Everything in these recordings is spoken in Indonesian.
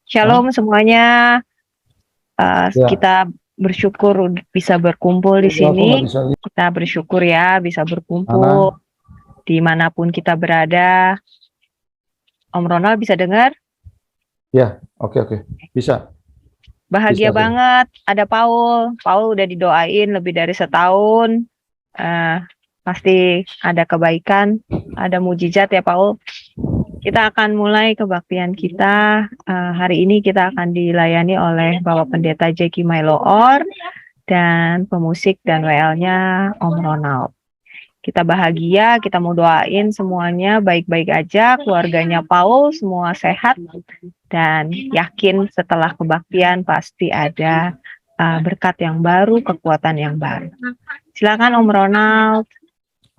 Shalom semuanya. Ya. Kita bersyukur bisa berkumpul di Aku sini. nggak bisa lihat. Kita bersyukur ya bisa berkumpul dimanapun kita berada. Om Ronald bisa dengar? Ya, oke, bisa. Bahagia Bisa, banget ada Paul. Paul udah didoain lebih dari setahun. Pasti ada kebaikan, ada mujizat ya Paul. Kita akan mulai kebaktian kita. Hari ini kita akan dilayani oleh Bapak Pendeta Jackie Mailoor dan pemusik dan WL-nya Om Ronald. Kita bahagia, kita mau doain semuanya baik-baik aja, keluarganya Paul semua sehat, dan yakin setelah kebaktian pasti ada berkat yang baru, kekuatan yang baru. Silakan Om Ronald.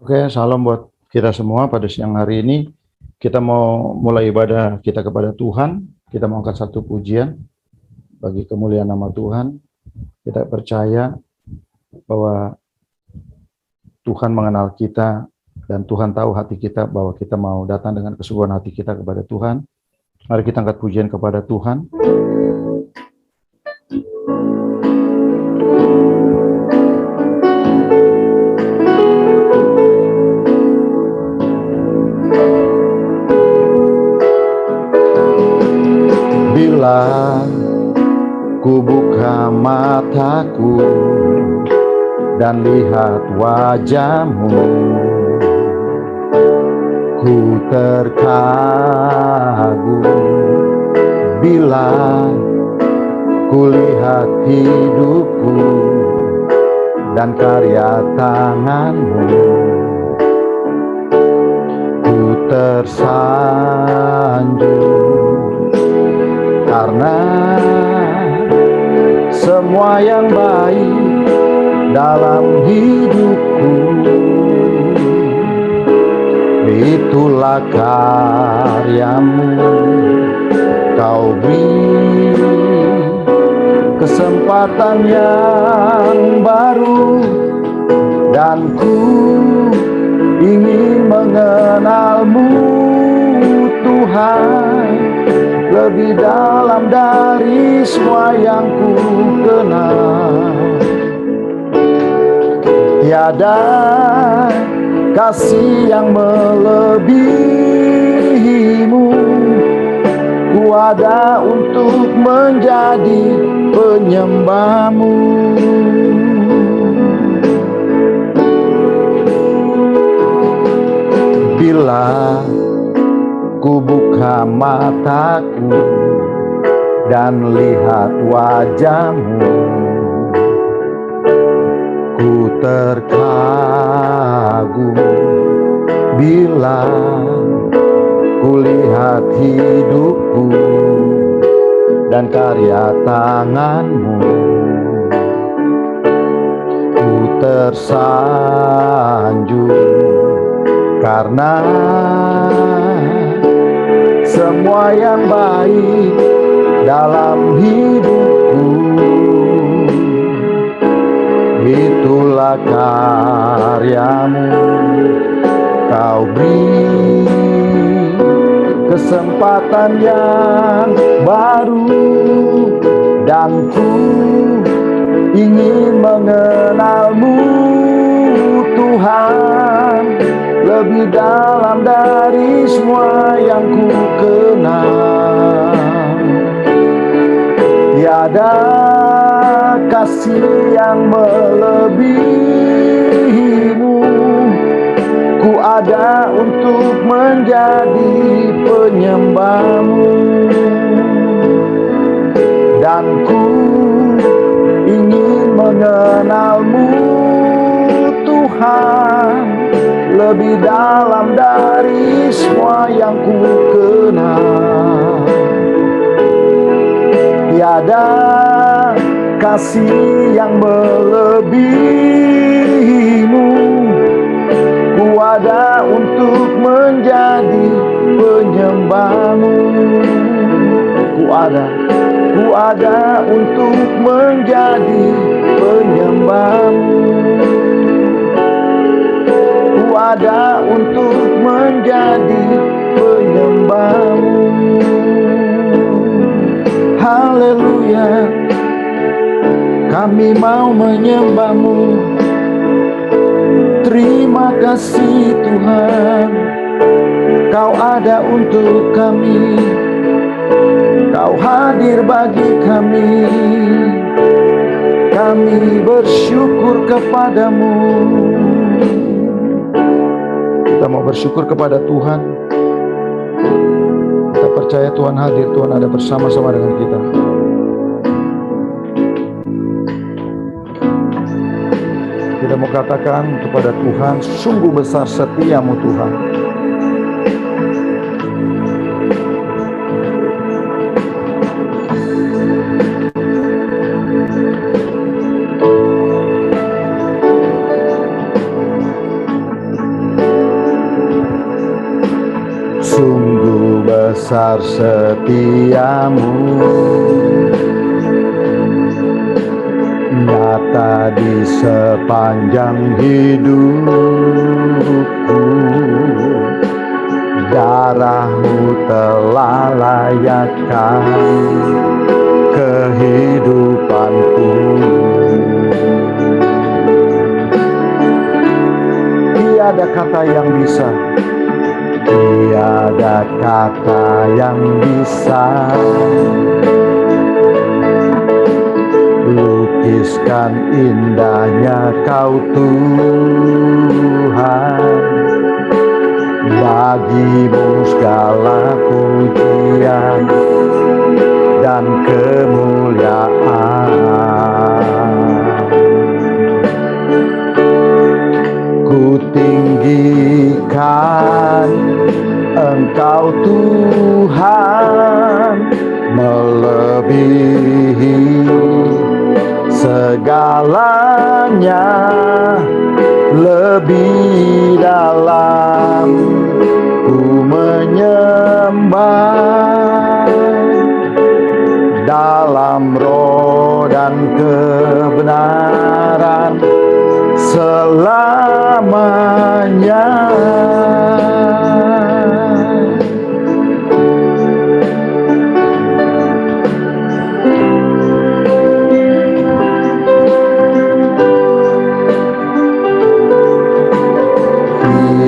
Oke, salam buat kita semua pada siang hari ini. Kita mau mulai ibadah kita kepada Tuhan. Kita mau angkat satu pujian bagi kemuliaan nama Tuhan. Kita percaya bahwa Tuhan mengenal kita dan Tuhan tahu hati kita, bahwa kita mau datang dengan kesungguhan hati kita kepada Tuhan. Mari kita angkat pujian kepada Tuhan. Bila ku buka mataku dan lihat wajah-Mu, ku terkagum. Bila ku lihat hidupku dan karya tangan-Mu, ku tersanjung. Karena semua yang baik dalam hidupku, itulah karya-Mu. Kau beri kesempatan yang baru, dan ku ingin mengenal-Mu, Tuhan, lebih dalam dari semua yang ku kenal. Tiada kasih yang melebihi-Mu. Ku ada untuk menjadi penyembah-Mu. Bila ku buka mataku dan lihat wajah-Mu, ku terkagum. Bila ku lihat hidupku dan karya tangan-Mu, ku tersanjung. Karena semua yang baik dalam hidupku, itulah karya-Mu. Kau beri kesempatan yang baru, dan ku ingin mengenal-Mu, Tuhan, lebih dalam dari semua yang ku kenal. Tiada kasih yang melebihi-Mu. Ku ada untuk menjadi penyembah-Mu, dan ku ingin mengenal-Mu, Tuhan, lebih dalam dari semua yang ku kenal. Tiada kasih yang melebihi-Mu. Ku ada untuk menjadi penyembah-Mu. Ku ada untuk menjadi penyembah-Mu. Ku ada untuk menjadi penyembah-Mu. haleluya. Kami mau menyembah-Mu. Terima kasih Tuhan, Kau ada untuk kami, Kau hadir bagi kami. Kami bersyukur kepadamu. Kita mau bersyukur kepada Tuhan. Kita percaya Tuhan hadir, Tuhan ada bersama-sama dengan kita. Kita mau katakan kepada Tuhan, sungguh besar setiamu Tuhan. Sungguh besar setiamu, nyata di sepanjang hidupku. Darah-Mu telah layakkan kehidupanku. Tiada kata yang bisa, tiada kata yang bisa lukiskan indahnya Kau Tuhan. Bagi-Mu segala pujian dan kemuliaan. Ku tinggikan Engkau Tuhan, melebihi segalanya, lebih dalam ku menyembah, dalam roh dan kebenaran selamanya.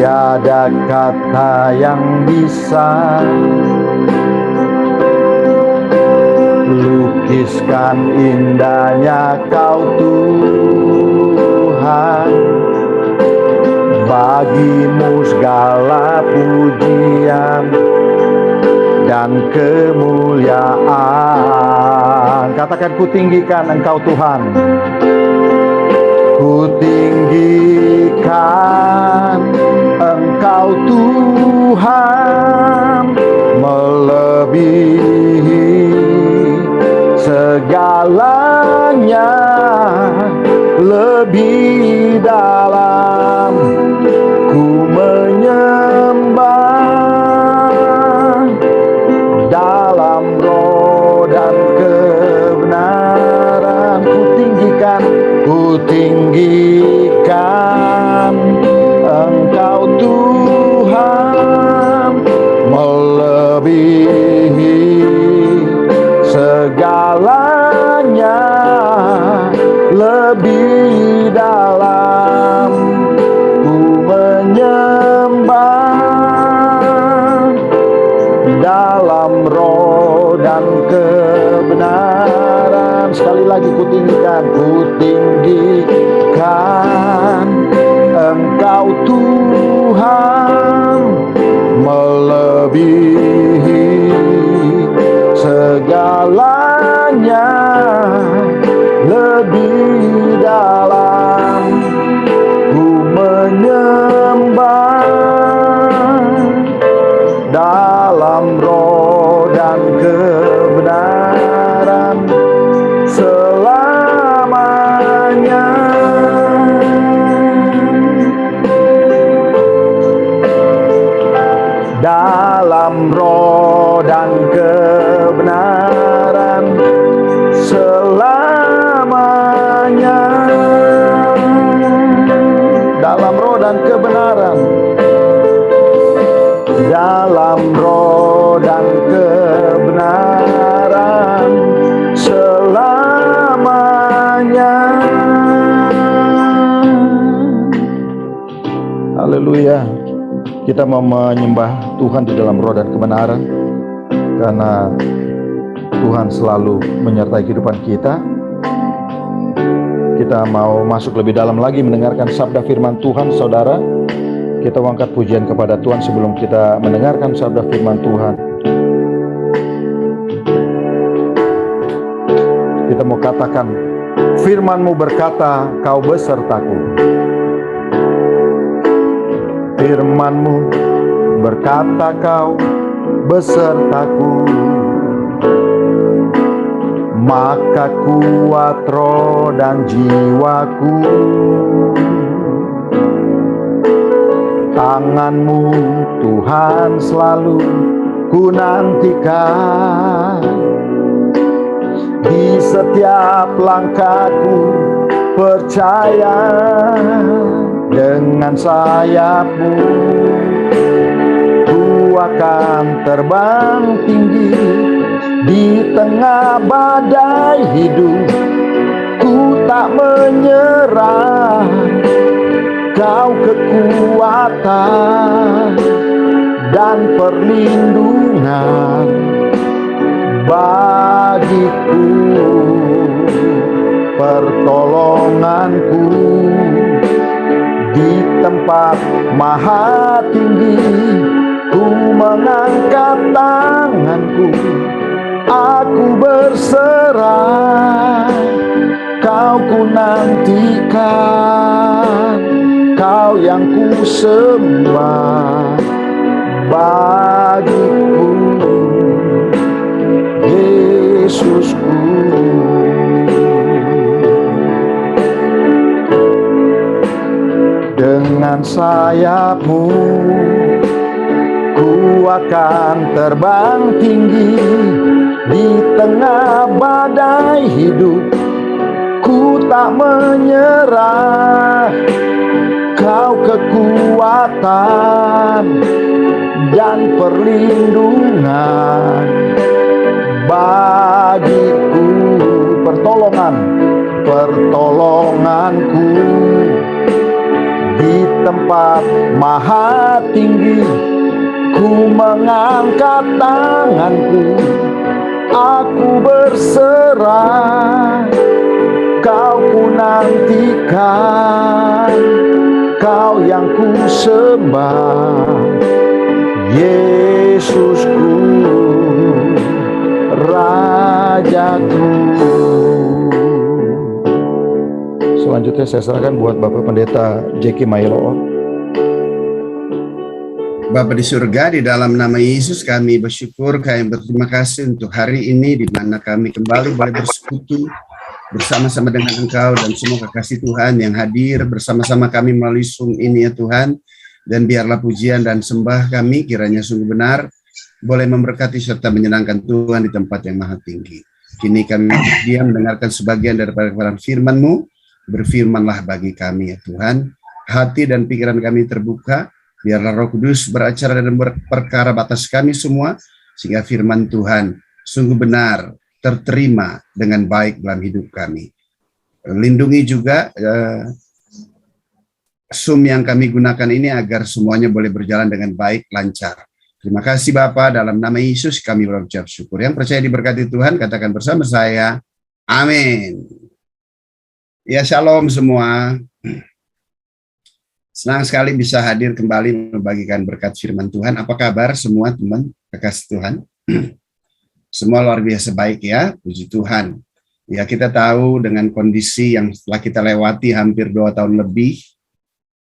Tiada kata yang bisa lukiskan indahnya Kau Tuhan. Bagi-Mu segala pujian dan kemuliaan. Katakan, ku tinggikan Engkau Tuhan. Ku tinggikan Engkau Tuhan, melebihi segalanya, lebih dalam ku menyembah, dalam roh dan kebenaran. Ku tinggikan Engkau Tuhan, melebihi segalanya, lebih dalam ku menyembah, dalam roh dan kebenaran. Sekali lagi, ku tinggikan Engkau Tuhan, melebihi segalanya, lebih dalam ku menyembah, dalam roh dan kebenaran selamanya. Dalam roh dan kebenaran selamanya. Dalam roh dan kebenaran, dalam roh dan kebenaran Haleluya. Kita mau menyembah Tuhan di dalam roh dan kebenaran, karena Tuhan selalu menyertai kehidupan kita. Kita mau masuk lebih dalam lagi mendengarkan sabda firman Tuhan, saudara. Kita angkat pujian kepada Tuhan sebelum kita mendengarkan sabda firman Tuhan. Kita mau katakan, firman-Mu berkata, Kau besertaku. Firman-Mu berkata, Kau besertaku. Maka kuat roh dan jiwaku. Tangan-Mu Tuhan selalu ku nantikan. Di setiap langkahku percaya, dengan sayap-Mu ku akan terbang tinggi. Di tengah badai hidup ku tak menyerah. Kau kekuatan dan perlindungan bagiku, pertolonganku di tempat maha tinggi. Ku mengangkat tanganku, aku berserah. Kau ku nantikan, Kau yang ku sembah bagiku, Yesusku. Dengan sayap-Mu ku akan terbang tinggi. Di tengah badai hidup ku tak menyerah. Kau kekuatan dan perlindungan bagiku, pertolonganku di tempat maha tinggi. Ku mengangkat tanganku, aku berserah. Kau ku nantikan, Kau yang ku sembah, Yesusku, Rajaku. Selanjutnya saya serahkan buat Bapak Pendeta Jeki Mailo. Bapa di surga, di dalam nama Yesus kami bersyukur, kami berterima kasih untuk hari ini di mana kami kembali boleh bersekutu bersama-sama dengan Engkau dan semua kekasih Tuhan yang hadir bersama-sama kami melalui Zoom ini ya Tuhan. Dan biarlah pujian dan sembah kami kiranya sungguh benar, boleh memberkati serta menyenangkan Tuhan di tempat yang maha tinggi. Kini kami berdiam mendengarkan sebagian daripada firman-Mu. Berfirmanlah bagi kami ya Tuhan. Hati dan pikiran kami terbuka. Biarlah Roh Kudus beracara dan berperkara batas kami semua, sehingga firman Tuhan sungguh benar, terterima dengan baik dalam hidup kami. Lindungi juga Zoom yang kami gunakan ini agar semuanya boleh berjalan dengan baik, lancar. Terima kasih Bapa, dalam nama Yesus kami berucap syukur. Yang percaya diberkati Tuhan, katakan bersama saya, amin. Ya, shalom semua. Senang sekali bisa hadir kembali membagikan berkat firman Tuhan. Apa kabar semua teman kekasih Tuhan? Semua luar biasa baik ya, puji Tuhan. Ya, kita tahu dengan kondisi yang telah kita lewati hampir 2 tahun lebih,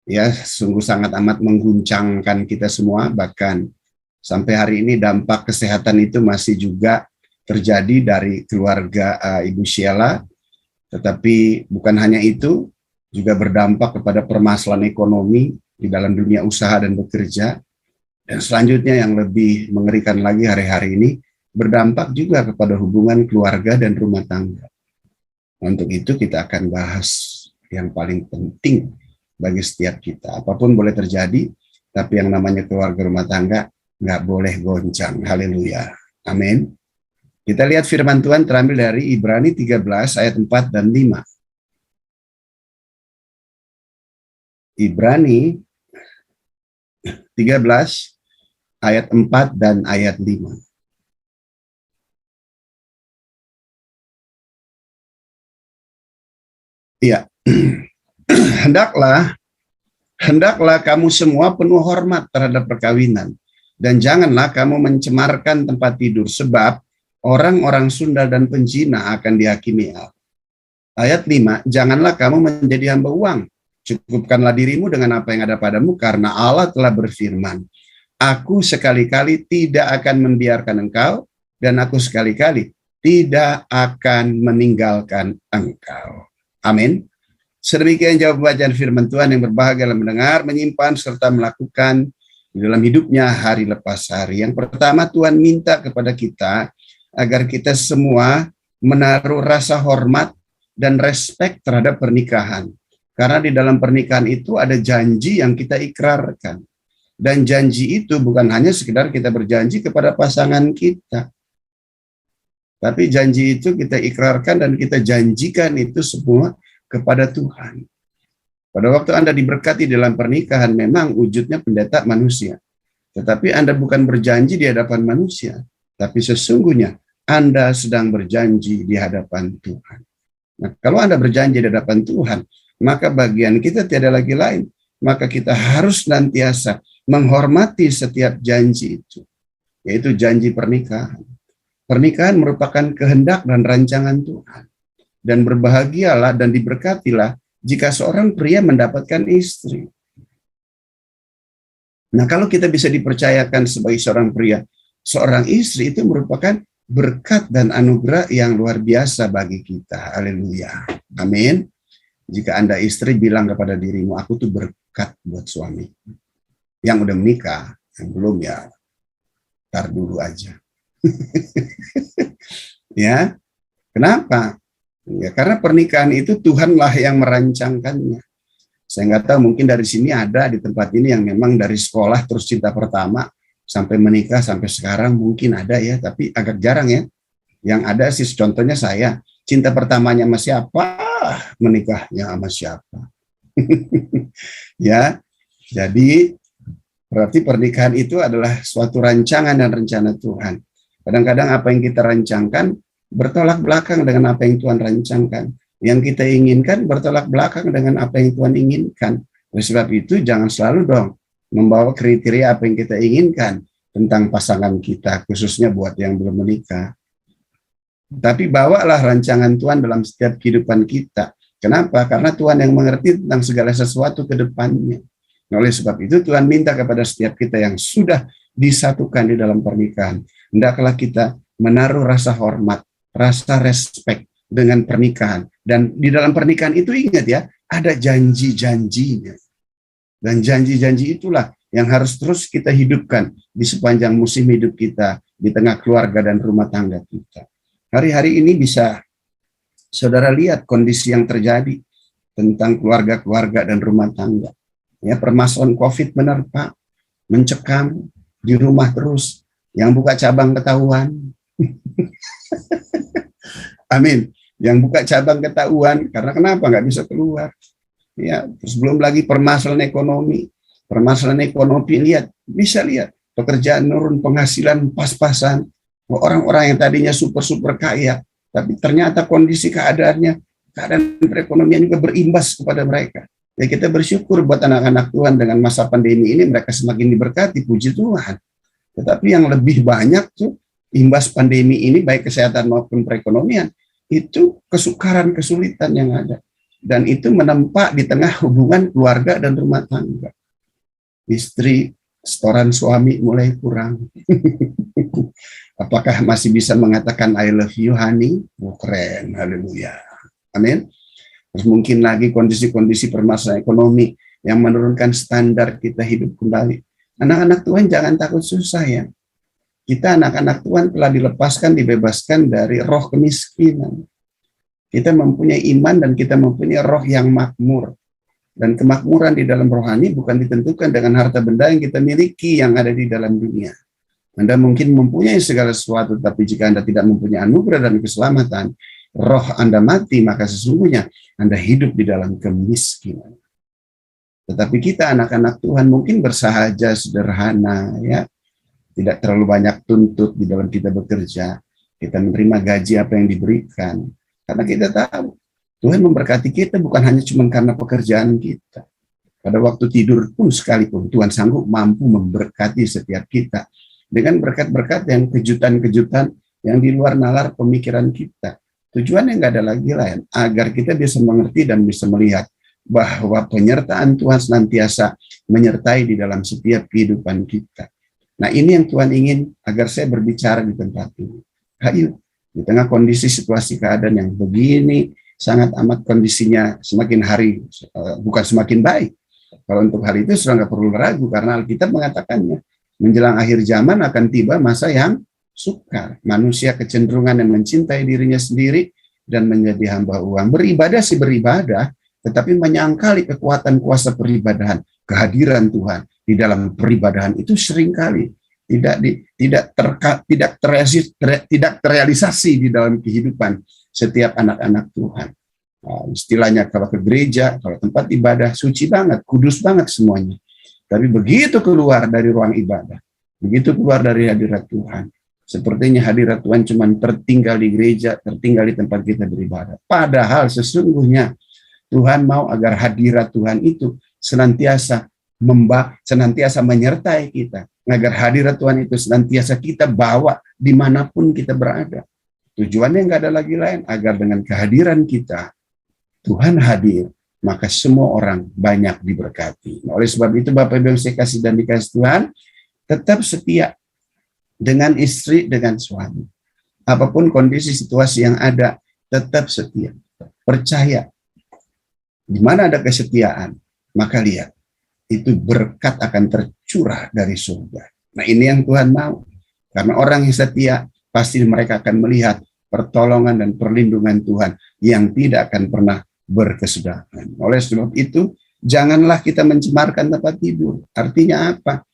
ya sungguh sangat amat mengguncangkan kita semua. Bahkan sampai hari ini dampak kesehatan itu masih juga terjadi dari keluarga Ibu Sheila. Tetapi bukan hanya itu, juga berdampak kepada permasalahan ekonomi di dalam dunia usaha dan bekerja. Dan selanjutnya yang lebih mengerikan lagi hari-hari ini, berdampak juga kepada hubungan keluarga dan rumah tangga. Untuk itu kita akan bahas yang paling penting bagi setiap kita. Apapun boleh terjadi, tapi yang namanya keluarga rumah tangga nggak boleh goncang. Haleluya. Amin. Kita lihat firman Tuhan terambil dari Ibrani 13 ayat 4 dan 5. Ibrani 13 ayat 4 dan ayat 5. Iya. Hendaklah kamu semua penuh hormat terhadap perkawinan, dan janganlah kamu mencemarkan tempat tidur, sebab orang-orang sundal dan penjina akan dihakimi Allah. Ayat 5, janganlah kamu menjadi hamba uang, cukupkanlah dirimu dengan apa yang ada padamu, karena Allah telah berfirman, aku sekali-kali tidak akan membiarkan engkau, dan aku sekali-kali tidak akan meninggalkan engkau. Amin. Sedemikian jawab bacaan firman Tuhan yang berbahagia dalam mendengar, menyimpan, serta melakukan di dalam hidupnya hari lepas hari. Yang pertama, Tuhan minta kepada kita agar kita semua menaruh rasa hormat dan respek terhadap pernikahan. Karena di dalam pernikahan itu ada janji yang kita ikrarkan. Dan janji itu bukan hanya sekedar kita berjanji kepada pasangan kita. Tapi janji itu kita ikrarkan dan kita janjikan itu semua kepada Tuhan. Pada waktu Anda diberkati dalam pernikahan, memang wujudnya pendeta manusia. Tetapi Anda bukan berjanji di hadapan manusia, tapi sesungguhnya Anda sedang berjanji di hadapan Tuhan. Nah, kalau Anda berjanji di hadapan Tuhan, maka bagian kita tiada lagi lain. Maka kita harus senantiasa menghormati setiap janji itu, yaitu janji pernikahan. Pernikahan merupakan kehendak dan rancangan Tuhan. Dan berbahagialah dan diberkatilah jika seorang pria mendapatkan istri. Nah, kalau kita bisa dipercayakan sebagai seorang pria, seorang istri itu merupakan berkat dan anugerah yang luar biasa bagi kita. Haleluya. Amin. Jika Anda istri, bilang kepada dirimu, aku tuh berkat buat suami. Yang udah menikah, yang belum ya, tar dulu aja. Ya, kenapa? Ya, karena pernikahan itu Tuhanlah yang merancangkannya. Saya nggak tahu, mungkin dari sini ada di tempat ini yang memang dari sekolah terus cinta pertama sampai menikah sampai sekarang, mungkin ada ya, tapi agak jarang ya. Yang ada sih contohnya saya, cinta pertamanya sama siapa, menikahnya sama siapa. Ya, jadi berarti pernikahan itu adalah suatu rancangan dan rencana Tuhan. Kadang-kadang apa yang kita rancangkan bertolak belakang dengan apa yang Tuhan rancangkan. Yang kita inginkan bertolak belakang dengan apa yang Tuhan inginkan. Oleh sebab itu jangan selalu dong membawa kriteria apa yang kita inginkan tentang pasangan kita, khususnya buat yang belum menikah. Tapi bawalah rancangan Tuhan dalam setiap kehidupan kita. Kenapa? Karena Tuhan yang mengerti tentang segala sesuatu ke depannya. Oleh sebab itu Tuhan minta kepada setiap kita yang sudah disatukan di dalam pernikahan, hendaklah kita menaruh rasa hormat, rasa respek dengan pernikahan. Dan di dalam pernikahan itu ingat ya, ada janji-janjinya. Dan janji-janji itulah yang harus terus kita hidupkan di sepanjang musim hidup kita, di tengah keluarga dan rumah tangga kita. Hari-hari ini bisa saudara lihat kondisi yang terjadi tentang keluarga-keluarga dan rumah tangga. Ya, permasalahan COVID menerpa, mencekam, di rumah terus, yang buka cabang ketahuan. Amin. Yang buka cabang ketahuan, karena kenapa nggak bisa keluar? Ya, terus belum lagi permasalahan ekonomi. Permasalahan ekonomi, bisa lihat pekerjaan menurun, penghasilan pas-pasan. Orang-orang yang tadinya super kaya, tapi ternyata kondisi keadaan perekonomian juga berimbas kepada mereka. Ya, kita bersyukur buat anak-anak Tuhan dengan masa pandemi ini mereka semakin diberkati, puji Tuhan. Tetapi yang lebih banyak tuh imbas pandemi ini, baik kesehatan maupun perekonomian, itu kesukaran, kesulitan yang ada. Dan itu menempa di tengah hubungan keluarga dan rumah tangga. Istri, setoran suami mulai kurang. Apakah masih bisa mengatakan I love you honey? Oh, keren, haleluya. Amin. Terus mungkin lagi kondisi-kondisi permasalahan ekonomi yang menurunkan standar kita hidup kembali. Anak-anak Tuhan jangan takut susah ya. Kita anak-anak Tuhan telah dilepaskan, dibebaskan dari roh kemiskinan. Kita mempunyai iman dan kita mempunyai roh yang makmur. Dan kemakmuran di dalam rohani bukan ditentukan dengan harta benda yang kita miliki yang ada di dalam dunia. Anda mungkin mempunyai segala sesuatu, tapi jika Anda tidak mempunyai anugerah dan keselamatan, roh Anda mati, maka sesungguhnya Anda hidup di dalam kemiskinan. Tetapi kita anak-anak Tuhan mungkin bersahaja, sederhana, ya, tidak terlalu banyak tuntut di dalam kita bekerja. Kita menerima gaji apa yang diberikan. Karena kita tahu Tuhan memberkati kita bukan hanya cuma karena pekerjaan kita. Pada waktu tidur pun sekalipun Tuhan sanggup mampu memberkati setiap kita dengan berkat-berkat yang kejutan-kejutan yang di luar nalar pemikiran kita. Tujuannya nggak ada lagi lain, agar kita bisa mengerti dan bisa melihat bahwa penyertaan Tuhan senantiasa menyertai di dalam setiap kehidupan kita. Nah, ini yang Tuhan ingin agar saya berbicara di tempat ini. Ayo, di tengah kondisi situasi keadaan yang begini, sangat amat kondisinya semakin hari, bukan semakin baik. Kalau untuk hal itu sudah nggak perlu ragu, karena Alkitab mengatakannya. Menjelang akhir zaman akan tiba masa yang sukar. Manusia kecenderungan yang mencintai dirinya sendiri dan menjadi hamba uang. Beribadah sih beribadah, tetapi menyangkali kekuatan kuasa peribadahan, kehadiran Tuhan di dalam peribadahan itu seringkali tidak terrealisasi di dalam kehidupan setiap anak-anak Tuhan. Istilahnya kalau ke gereja, kalau tempat ibadah, suci banget, kudus banget semuanya. Tapi begitu keluar dari ruang ibadah, begitu keluar dari hadirat Tuhan, sepertinya hadirat Tuhan cuma tertinggal di gereja, tertinggal di tempat kita beribadah. Padahal sesungguhnya Tuhan mau agar hadirat Tuhan itu senantiasa menyertai kita. Agar hadirat Tuhan itu senantiasa kita bawa dimanapun kita berada. Tujuannya nggak ada lagi lain, agar dengan kehadiran kita, Tuhan hadir, maka semua orang banyak diberkati. Nah, oleh sebab itu Bapak Ibu yang saya kasih dan dikasih Tuhan, tetap setia dengan istri, dengan suami. Apapun kondisi situasi yang ada, tetap setia. Percaya. Di mana ada kesetiaan, maka lihat, itu berkat akan tercurah dari surga. Nah, ini yang Tuhan mau. Karena orang yang setia, pasti mereka akan melihat pertolongan dan perlindungan Tuhan yang tidak akan pernah berkesudahan. Oleh sebab itu, janganlah kita mencemarkan tempat tidur. Artinya apa?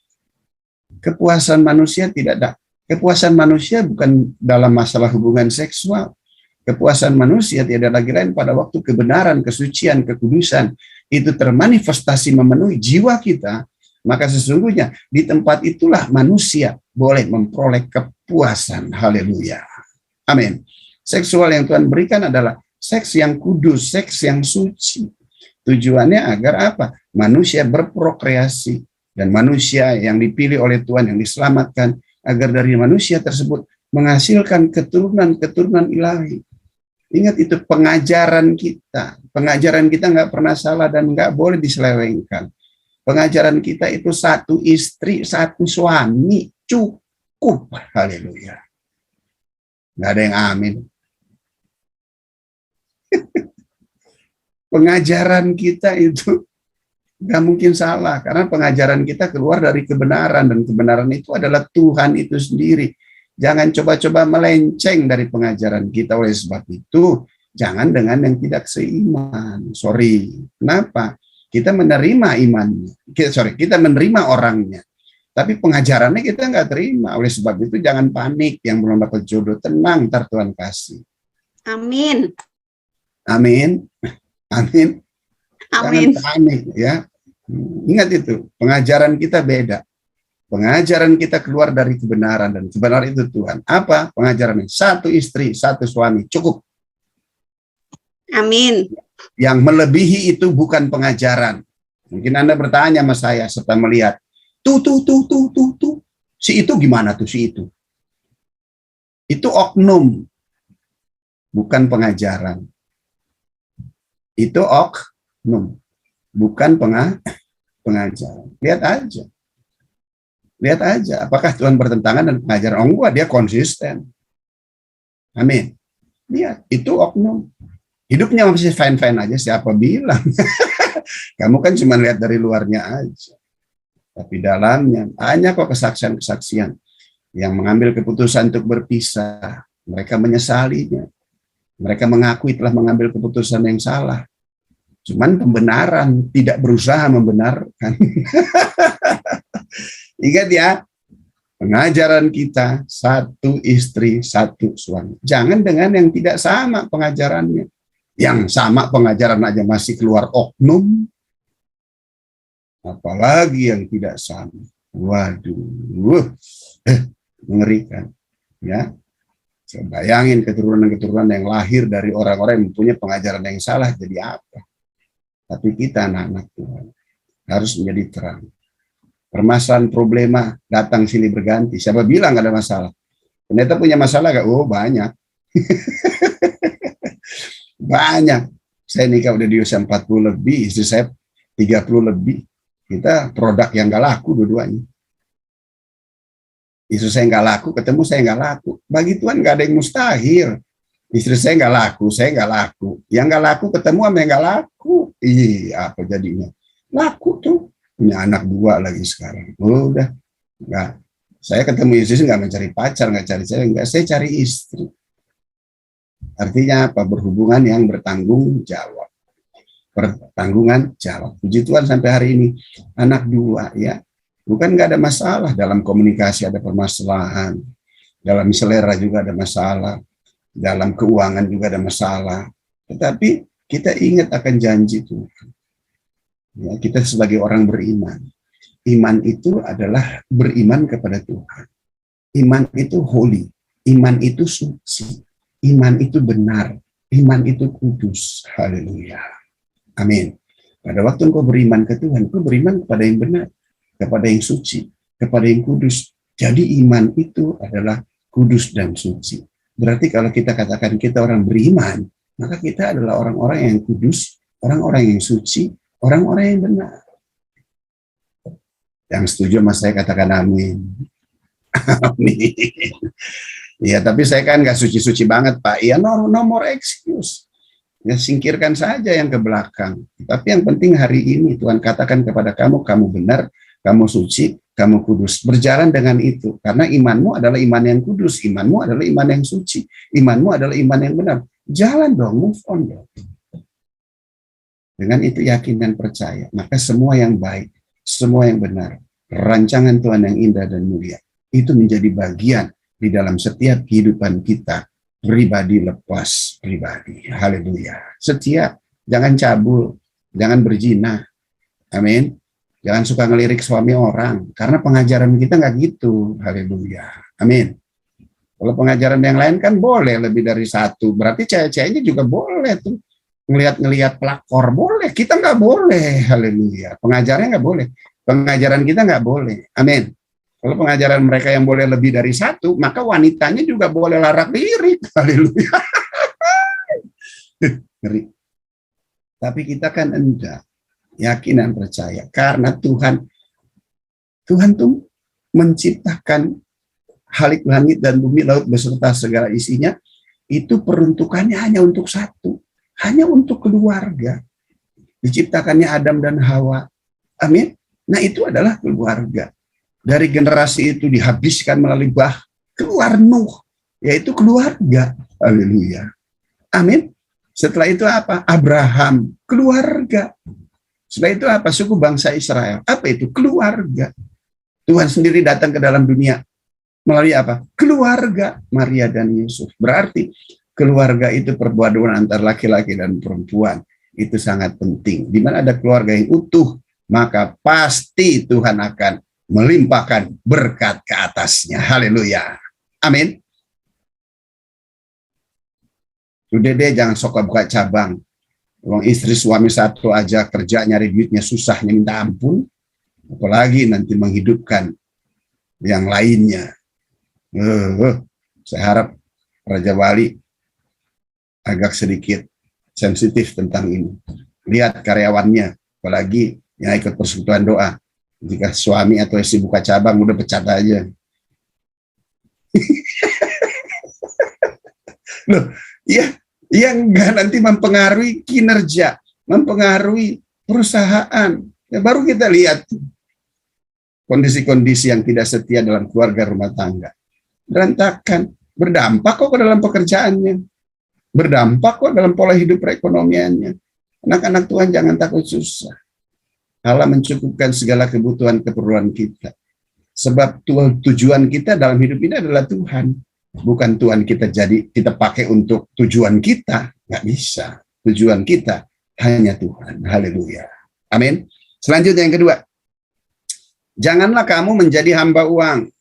Kepuasan manusia tidak ada. Kepuasan manusia bukan dalam masalah hubungan seksual. Kepuasan manusia tidak lagi lain pada waktu kebenaran, kesucian, kekudusan itu termanifestasi memenuhi jiwa kita, maka sesungguhnya di tempat itulah manusia boleh memperoleh kepuasan. Haleluya. Amin. Seksual yang Tuhan berikan adalah seks yang kudus, seks yang suci. Tujuannya agar apa? Manusia berprokreasi, dan manusia yang dipilih oleh Tuhan, yang diselamatkan, agar dari manusia tersebut menghasilkan keturunan-keturunan ilahi. Ingat itu pengajaran kita. Pengajaran kita nggak pernah salah dan nggak boleh diselewengkan. Pengajaran kita itu satu istri, satu suami. Cukup. Haleluya. Nggak ada yang amin. Pengajaran kita itu nggak mungkin salah. Karena pengajaran kita keluar dari kebenaran. Dan kebenaran itu adalah Tuhan itu sendiri. Jangan coba-coba melenceng dari pengajaran kita. Oleh sebab itu, jangan dengan yang tidak seiman. Sorry, kenapa? Kita menerima imannya. Kita menerima orangnya. Tapi pengajarannya kita nggak terima. Oleh sebab itu, jangan panik. Yang belum dapat jodoh, tenang, ntar Tuhan kasih. Amin. Amin. Amin. Amin. Jangan panik, ya. Ingat itu, pengajaran kita beda. Pengajaran kita keluar dari kebenaran, dan kebenaran itu Tuhan. Apa pengajarannya? Satu istri, satu suami, cukup. Amin. Yang melebihi itu bukan pengajaran. Mungkin Anda bertanya sama saya serta melihat, tuh. Si itu gimana tuh si itu? Itu oknum, bukan pengajaran. Itu oknum, bukan pengajaran. Lihat aja, apakah Tuhan bertentangan dengan pengajaran? Oh enggak, dia konsisten. Amin. Lihat, itu oknum. Hidupnya masih fine-fine aja, siapa bilang? Kamu kan cuma lihat dari luarnya aja. Tapi dalamnya, banyak kok kesaksian-kesaksian yang mengambil keputusan untuk berpisah. Mereka menyesalinya. Mereka mengakui telah mengambil keputusan yang salah. Cuman pembenaran, tidak berusaha membenarkan. Ingat ya, pengajaran kita satu istri, satu suami. Jangan dengan yang tidak sama pengajarannya. Yang sama pengajaran aja masih keluar oknum. apalagi yang tidak sama. Waduh, mengerikan. Ya, saya bayangin keturunan-keturunan yang lahir dari orang-orang yang mempunyai pengajaran yang salah jadi apa? Tapi kita anak-anak Tuhan harus menjadi terang. Permasalahan problema datang silih berganti. Siapa bilang ada masalah? Ternyata punya masalah gak? Oh, banyak. Banyak. Saya nikah udah di usia 40 lebih, istri saya 30 lebih. Kita produk yang gak laku dua-duanya. Istri saya gak laku, ketemu saya gak laku. Bagi Tuhan gak ada yang mustahil. Istri saya gak laku, saya gak laku. Yang gak laku ketemu sama yang gak laku. Iya, apa jadinya? Laku tuh. Punya anak 2 lagi sekarang. Udah. Enggak. Saya ketemu istri nggak mencari pacar, nggak cari cewek, enggak. Saya cari istri. Artinya apa? Berhubungan yang bertanggung jawab. Pertanggungan jawab. Puji Tuhan sampai hari ini anak 2 ya. Bukan nggak ada masalah dalam komunikasi, ada permasalahan. Dalam selera juga ada masalah. Dalam keuangan juga ada masalah. Tetapi kita ingat akan janji Tuhan. Ya, kita sebagai orang beriman. Iman itu adalah beriman kepada Tuhan. Iman itu holy. Iman itu suci. Iman itu benar. Iman itu kudus. Haleluya. Amin. Pada waktu engkau beriman ke Tuhan, engkau beriman kepada yang benar, kepada yang suci, kepada yang kudus. Jadi iman itu adalah kudus dan suci. Berarti kalau kita katakan kita orang beriman, maka kita adalah orang-orang yang kudus, orang-orang yang suci, orang-orang yang benar. Yang setuju sama saya katakan amin. Amin. Ya, tapi saya kan nggak suci-suci banget, Pak. Ya, no more excuse. Ya, singkirkan saja yang ke belakang. Tapi yang penting hari ini Tuhan katakan kepada kamu, kamu benar, kamu suci, kamu kudus. Berjalan dengan itu. Karena imanmu adalah iman yang kudus. Imanmu adalah iman yang suci. Imanmu adalah iman yang benar. Jalan dong, move on dong. Dengan itu yakin dan percaya, maka semua yang baik, semua yang benar, rancangan Tuhan yang indah dan mulia, itu menjadi bagian di dalam setiap kehidupan kita, pribadi lepas pribadi. Haleluya. Setia, jangan cabul, jangan berzina. Amin. Jangan suka ngelirik suami orang, karena pengajaran kita nggak gitu. Haleluya. Amin. Kalau pengajaran yang lain kan boleh lebih dari satu, berarti cewek-ceweknya juga boleh tuh. Ngelihat pelakor boleh, kita nggak boleh. Haleluya. Pengajarannya nggak boleh, pengajaran kita nggak boleh. Amin. Kalau pengajaran mereka yang boleh lebih dari satu, maka wanitanya juga boleh larak lirik. Haleluya. Ngeri. Tapi kita kan enggak, yakin dan percaya, karena Tuhan tuh menciptakan halik langit dan bumi, laut beserta segala isinya, itu peruntukannya hanya untuk satu. Hanya untuk keluarga. Diciptakannya Adam dan Hawa. Amin. Nah, itu adalah keluarga. Dari generasi itu dihabiskan melalui keluar Nuh, yaitu keluarga. Haleluya. Amin. Setelah itu apa? Abraham, keluarga. Setelah itu apa? Suku bangsa Israel. Apa itu? Keluarga. Tuhan sendiri datang ke dalam dunia melalui apa? Keluarga, Maria dan Yusuf. Berarti keluarga itu perpaduan antara laki-laki dan perempuan. Itu sangat penting. Di mana ada keluarga yang utuh, maka pasti Tuhan akan melimpahkan berkat ke atasnya. Haleluya. Amin. Udah deh, jangan sok buka cabang. Uang istri suami satu aja kerja nyari duitnya susahnya minta ampun. Apalagi nanti menghidupkan yang lainnya. Saya harap Raja Wali agak sedikit sensitif tentang ini. Lihat karyawannya, apalagi yang ikut persekutuan doa. Jika suami atau istri buka cabang, udah pecat aja. Loh, ya, yang enggak nanti mempengaruhi kinerja, mempengaruhi perusahaan. Ya, baru kita lihat kondisi-kondisi yang tidak setia dalam keluarga rumah tangga. Berantakan, berdampak kok ke dalam pekerjaannya. Berdampak kok dalam pola hidup perekonomiannya. Anak-anak Tuhan jangan takut susah. Allah mencukupkan segala kebutuhan keperluan kita. Sebab tujuan kita dalam hidup ini adalah Tuhan. Bukan Tuhan kita pakai untuk tujuan kita. Nggak bisa. Tujuan kita hanya Tuhan. Haleluya. Amin. Selanjutnya yang kedua. Janganlah kamu menjadi hamba uang,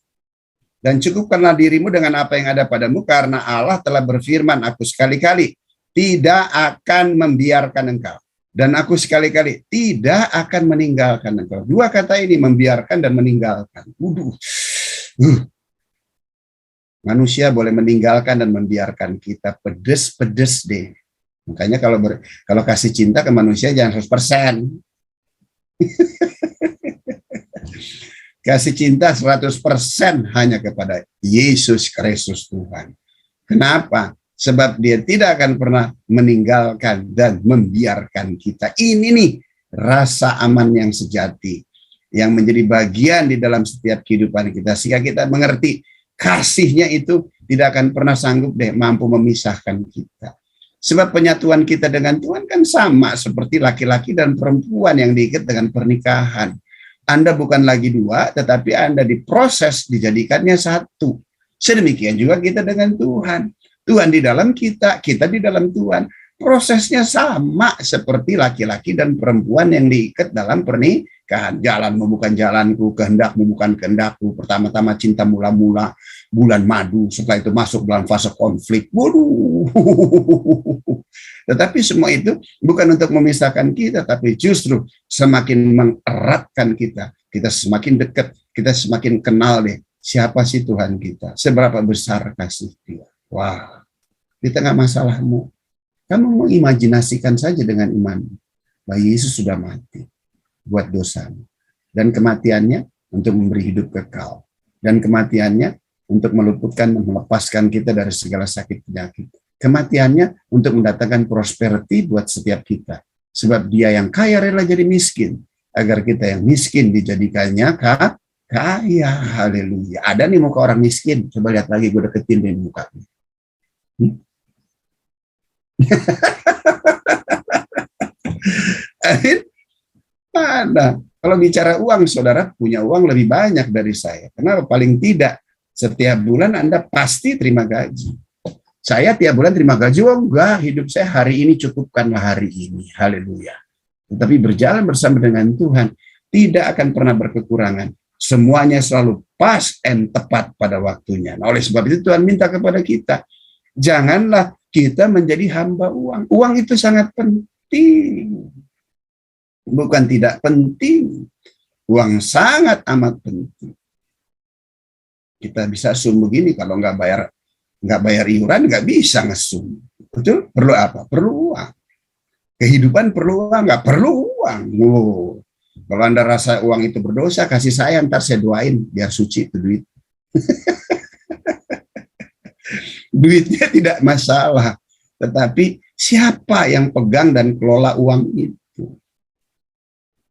dan cukupkanlah dirimu dengan apa yang ada padamu, karena Allah telah berfirman, aku sekali-kali tidak akan membiarkan engkau, dan aku sekali-kali tidak akan meninggalkan engkau. Dua kata ini, membiarkan dan meninggalkan. Manusia boleh meninggalkan dan membiarkan kita, pedes-pedes deh. Makanya kalau kasih cinta ke manusia jangan 100%. Kasih cinta 100% hanya kepada Yesus Kristus Tuhan. Kenapa? Sebab dia tidak akan pernah meninggalkan dan membiarkan kita. Ini nih rasa aman yang sejati, yang menjadi bagian di dalam setiap kehidupan kita, sehingga kita mengerti kasihnya itu tidak akan pernah sanggup mampu memisahkan kita. Sebab penyatuan kita dengan Tuhan kan sama seperti laki-laki dan perempuan yang diikat dengan pernikahan. Anda bukan lagi dua, tetapi Anda diproses, dijadikannya satu. Sedemikian juga kita dengan Tuhan. Tuhan di dalam kita, kita di dalam Tuhan. Prosesnya sama seperti laki-laki dan perempuan yang diikat dalam pernikahan. Jalanmu bukan jalanku, kehendakmu bukan kehendakku. Pertama-tama cinta mula-mula, bulan madu, setelah itu masuk dalam fase konflik. Waduh. Tetapi semua itu bukan untuk memisahkan kita, tapi justru semakin mengeratkan kita. Kita semakin dekat, kita semakin kenal deh siapa sih Tuhan kita, seberapa besar kasih Dia. Wah, di tengah masalahmu, kamu mengimajinasikan saja dengan iman bahwa Yesus sudah mati buat dosamu, dan kematiannya untuk memberi hidup kekal, dan kematiannya untuk meluputkan dan melepaskan kita dari segala sakit penyakit. Kematiannya untuk mendatangkan prosperity buat setiap kita. Sebab Dia yang kaya rela jadi miskin, agar kita yang miskin dijadikannya kaya. Haleluya. Ada nih muka orang miskin. Coba lihat lagi, gue deketin deh mukanya. Mana? Kalau bicara uang, saudara punya uang lebih banyak dari saya. Kenapa? Paling tidak setiap bulan Anda pasti terima gaji. Saya tiap bulan terima gaji, enggak, hidup saya hari ini cukupkanlah hari ini. Haleluya. Tetapi berjalan bersama dengan Tuhan tidak akan pernah berkekurangan. Semuanya selalu pas and tepat pada waktunya. Nah, oleh sebab itu Tuhan minta kepada kita, janganlah kita menjadi hamba uang. Uang itu sangat penting. Bukan tidak penting. Uang sangat amat penting. Kita bisa sum begini, kalau nggak bayar iuran, nggak bisa ngesum. Betul? Perlu apa? Perlu uang. Kehidupan perlu uang, nggak perlu uang. Wow. Kalau Anda rasa uang itu berdosa, kasih saya, ntar saya doain biar suci itu duit. Duitnya tidak masalah, tetapi siapa yang pegang dan kelola uang itu?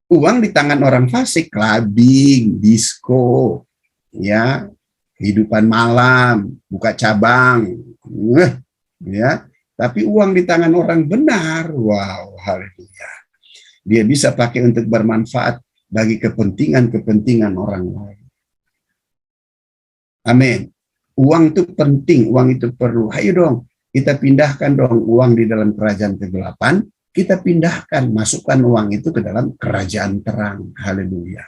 Uang di tangan orang fasik, clubbing, disco, ya. Kehidupan malam, buka cabang, ya. Tapi uang di tangan orang benar, wow, haleluya. Dia bisa pakai untuk bermanfaat bagi kepentingan orang lain. Amin. Uang itu penting, uang itu perlu. Ayo dong, kita pindahkan dong uang di dalam kerajaan kegelapan, kita pindahkan, masukkan uang itu ke dalam kerajaan terang. Haleluya.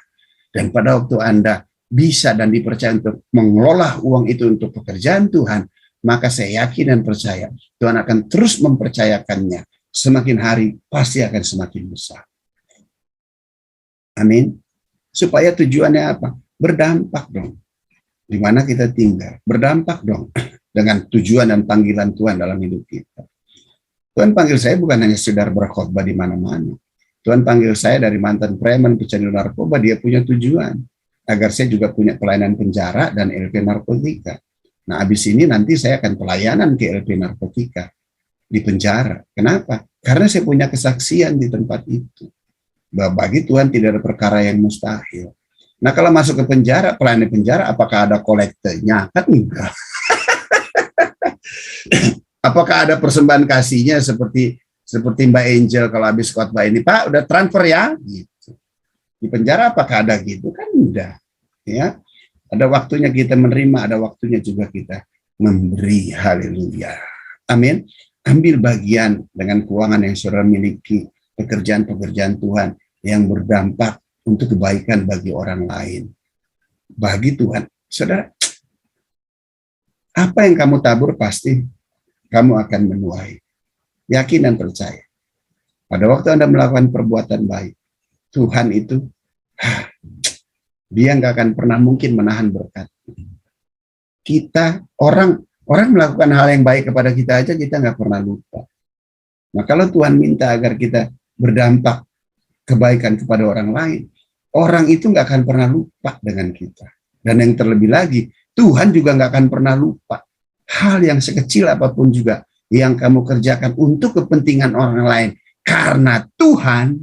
Dan pada waktu Anda bisa dan dipercaya untuk mengelola uang itu untuk pekerjaan Tuhan, maka saya yakin dan percaya Tuhan akan terus mempercayakannya. Semakin hari pasti akan semakin besar. Amin. Supaya tujuannya apa? Berdampak dong. Di mana kita tinggal. Berdampak dong dengan tujuan dan panggilan Tuhan dalam hidup kita. Tuhan panggil saya bukan hanya sekedar berkhotbah di mana-mana. Tuhan panggil saya dari mantan preman, pecandu narkoba, dia punya tujuan. Agar saya juga punya pelayanan penjara dan LP narkotika. Nah, habis ini nanti saya akan pelayanan ke LP narkotika di penjara. Kenapa? Karena saya punya kesaksian di tempat itu. Bahwa bagi Tuhan tidak ada perkara yang mustahil. Nah, kalau masuk ke penjara, pelayanan penjara, apakah ada kolektornya? Kan enggak. Apakah ada persembahan kasihnya seperti Mbak Angel kalau habis khotbah ini, Pak, udah transfer ya? Gitu. Di penjara apakah ada gitu? Kan udah. Ya. Ada waktunya kita menerima, ada waktunya juga kita memberi. Haleluya. Amin. Ambil bagian dengan keuangan yang saudara miliki, pekerjaan-pekerjaan Tuhan yang berdampak untuk kebaikan bagi orang lain, bagi Tuhan. Saudara, apa yang kamu tabur pasti kamu akan menuai. Yakin dan percaya. Pada waktu Anda melakukan perbuatan baik, Tuhan itu, dia nggak akan pernah mungkin menahan berkat. Kita, orang melakukan hal yang baik kepada kita aja, kita nggak pernah lupa. Nah, kalau Tuhan minta agar kita berdampak kebaikan kepada orang lain, orang itu nggak akan pernah lupa dengan kita. Dan yang terlebih lagi, Tuhan juga nggak akan pernah lupa hal yang sekecil apapun juga yang kamu kerjakan untuk kepentingan orang lain. Karena Tuhan,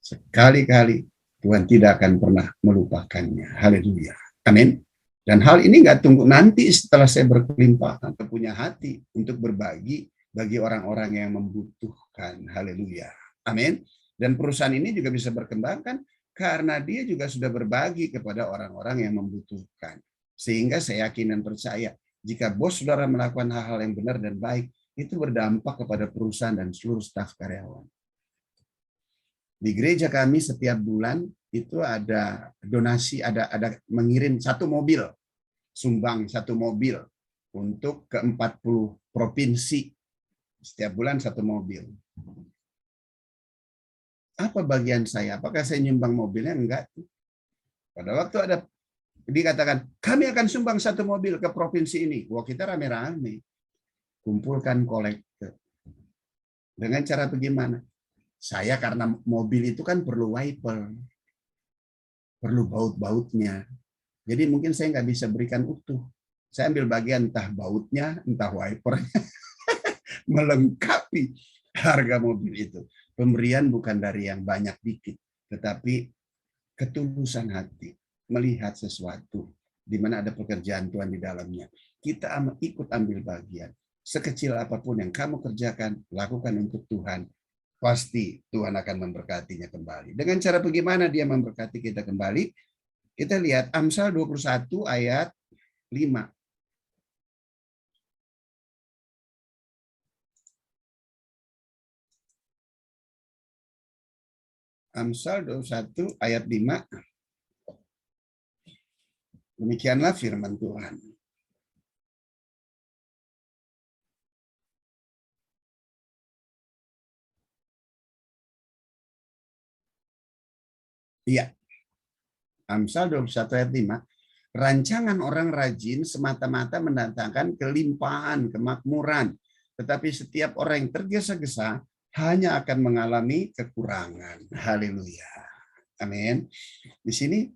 sekali-kali Tuhan tidak akan pernah melupakannya. Haleluya. Amin. Dan hal ini nggak tunggu nanti setelah saya berkelimpahan, atau punya hati untuk berbagi bagi orang-orang yang membutuhkan. Haleluya. Amin. Dan perusahaan ini juga bisa berkembang kan karena dia juga sudah berbagi kepada orang-orang yang membutuhkan. Sehingga saya yakin dan percaya jika bos saudara melakukan hal-hal yang benar dan baik, itu berdampak kepada perusahaan dan seluruh staf karyawan. Di gereja kami setiap bulan itu ada donasi, ada mengirim 1 mobil, sumbang 1 mobil untuk ke 40 provinsi. Setiap bulan 1 mobil. Apa bagian saya? Apakah saya nyumbang mobilnya? Enggak. Pada waktu ada dikatakan, kami akan sumbang 1 mobil ke provinsi ini. Wah, kita rame-rame. Kumpulkan kolektor. Dengan cara bagaimana? Saya karena mobil itu kan perlu wiper. Perlu baut-bautnya. Jadi mungkin saya nggak bisa berikan utuh. Saya ambil bagian entah bautnya, entah wipernya. Melengkapi harga mobil itu. Pemberian bukan dari yang banyak dikit. Tetapi ketulusan hati. Melihat sesuatu. Di mana ada pekerjaan Tuhan di dalamnya. Kita ikut ambil bagian. Sekecil apapun yang kamu kerjakan, lakukan untuk Tuhan. Pasti Tuhan akan memberkatinya kembali. Dengan cara bagaimana dia memberkati kita kembali? Kita lihat Amsal 21 ayat 5. Amsal 21 ayat 5. Demikianlah firman Tuhan. Iya. Amsal 21 ayat 5. Rancangan orang rajin semata-mata mendatangkan kelimpahan, kemakmuran. Tetapi setiap orang yang tergesa-gesa hanya akan mengalami kekurangan. Haleluya. Amin. Di sini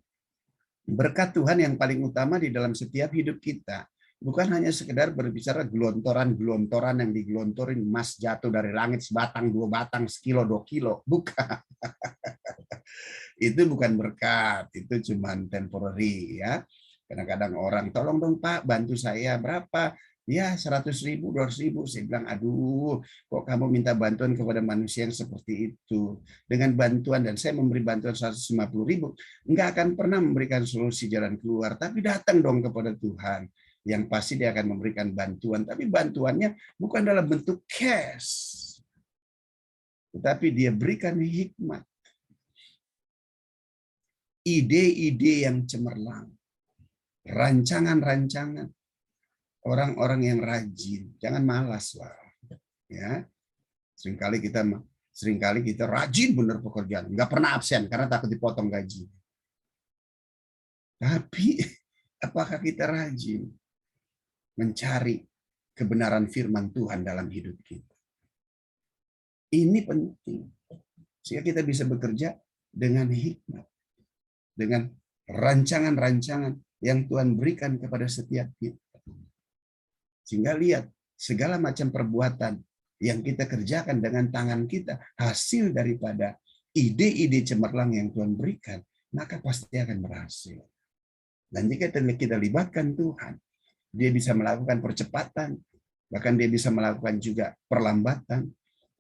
berkat Tuhan yang paling utama di dalam setiap hidup kita. Bukan hanya sekedar berbicara gelontoran-gelontoran yang digelontorin emas jatuh dari langit sebatang, 2 batang, sekilo, 2 kilo. Bukan. Itu bukan berkat, itu cuma temporary ya. Kadang-kadang orang, tolong dong Pak, bantu saya berapa? Ya 100.000, 200.000. Saya bilang, aduh, kok kamu minta bantuan kepada manusia yang seperti itu? Dengan bantuan, dan saya memberi bantuan 150.000, nggak akan pernah memberikan solusi jalan keluar. Tapi datang dong kepada Tuhan. Yang pasti dia akan memberikan bantuan. Tapi bantuannya bukan dalam bentuk cash. Tetapi dia berikan hikmat. Ide-ide yang cemerlang. Rancangan-rancangan. Orang-orang yang rajin. Jangan malas lah. Ya. Seringkali kita rajin benar pekerjaan. Nggak pernah absen karena takut dipotong gaji. Tapi apakah kita rajin mencari kebenaran firman Tuhan dalam hidup kita? Ini penting. Sehingga kita bisa bekerja dengan hikmat. Dengan rancangan-rancangan yang Tuhan berikan kepada setiap kita. Sehingga lihat, segala macam perbuatan yang kita kerjakan dengan tangan kita, hasil daripada ide-ide cemerlang yang Tuhan berikan, maka pasti akan berhasil. Dan jika kita libatkan Tuhan, dia bisa melakukan percepatan, bahkan dia bisa melakukan juga perlambatan.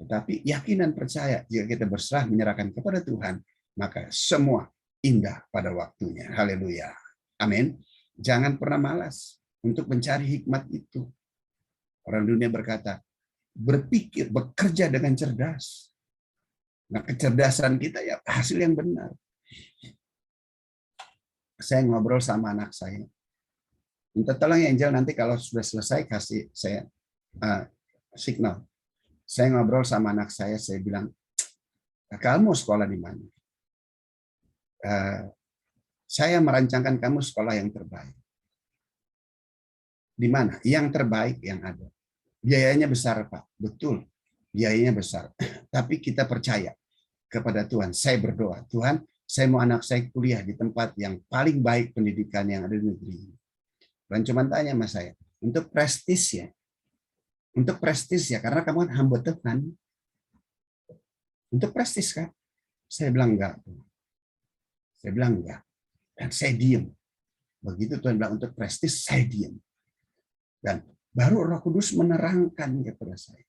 Tetapi yakin dan percaya, jika kita berserah menyerahkan kepada Tuhan, maka semua indah pada waktunya. Haleluya. Amin. Jangan pernah malas untuk mencari hikmat itu. Orang dunia berkata, berpikir, bekerja dengan cerdas. Nah, kecerdasan kita ya hasil yang benar. Saya ngobrol sama anak saya. Minta tolong ya Angel, nanti kalau sudah selesai kasih saya signal. Saya ngobrol sama anak saya bilang, kamu sekolah di mana? Saya merancangkan kamu sekolah yang terbaik. Di mana? Yang terbaik yang ada. Biayanya besar, Pak. Betul, biayanya besar. Tapi kita percaya kepada Tuhan. Saya berdoa, Tuhan, saya mau anak saya kuliah di tempat yang paling baik pendidikan yang ada di negeri ini. Dan cuma tanya sama saya, untuk prestis ya. Untuk prestis ya, karena kamu kan hamba Tuhan. Untuk prestis kan? Saya bilang enggak. Saya bilang enggak. Dan saya diam. Begitu Tuhan bilang untuk prestis, saya diam. Dan baru Roh Kudus menerangkan kepada saya.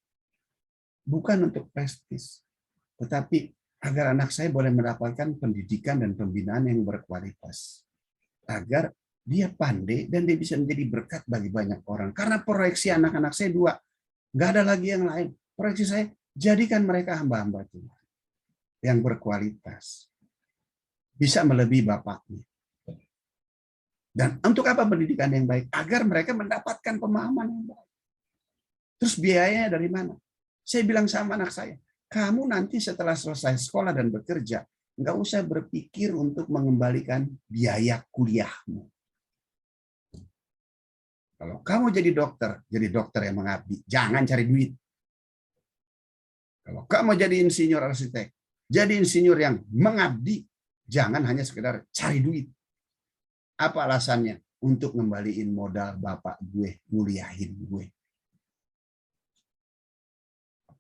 Bukan untuk prestis, tetapi agar anak saya boleh mendapatkan pendidikan dan pembinaan yang berkualitas. Agar dia pandai dan dia bisa menjadi berkat bagi banyak orang. Karena proyeksi anak-anak saya dua. Nggak ada lagi yang lain. Proyeksi saya, jadikan mereka hamba-hamba Tuhan. Yang berkualitas. Bisa melebihi bapaknya. Dan untuk apa pendidikan yang baik? Agar mereka mendapatkan pemahaman yang baik. Terus biayanya dari mana? Saya bilang sama anak saya, kamu nanti setelah selesai sekolah dan bekerja, nggak usah berpikir untuk mengembalikan biaya kuliahmu. Kalau kamu jadi dokter yang mengabdi. Jangan cari duit. Kalau kamu jadi insinyur arsitek, jadi insinyur yang mengabdi. Jangan hanya sekedar cari duit. Apa alasannya? Untuk ngembaliin modal bapak gue, nguliahin gue.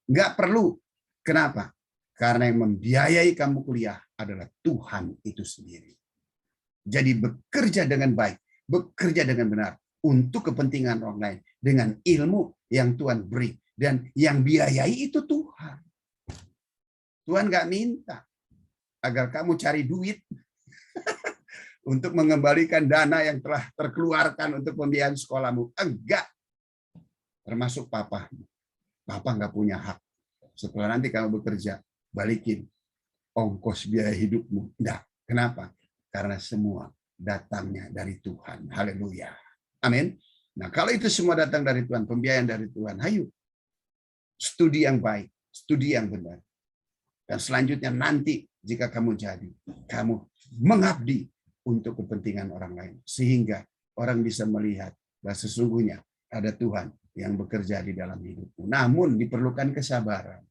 Nggak perlu. Kenapa? Karena yang membiayai kamu kuliah adalah Tuhan itu sendiri. Jadi bekerja dengan baik, bekerja dengan benar untuk kepentingan orang lain dengan ilmu yang Tuhan beri, dan yang biayai itu Tuhan. Tuhan nggak minta agar kamu cari duit untuk mengembalikan dana yang telah terkeluarkan untuk pembiayaan sekolahmu. Enggak. Termasuk papa. Papa nggak punya hak. Setelah nanti kamu bekerja, balikin ongkos biaya hidupmu. Enggak. Kenapa? Karena semua datangnya dari Tuhan. Haleluya. Amin. Nah, kalau itu semua datang dari Tuhan, pembiayaan dari Tuhan, ayo. Studi yang baik, studi yang benar. Dan selanjutnya nanti jika kamu jadi, kamu mengabdi untuk kepentingan orang lain. Sehingga orang bisa melihat bahwa sesungguhnya ada Tuhan yang bekerja di dalam hidupmu. Namun diperlukan kesabaran.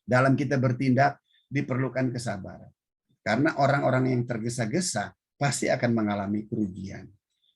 Dalam kita bertindak diperlukan kesabaran. Karena orang-orang yang tergesa-gesa pasti akan mengalami kerugian.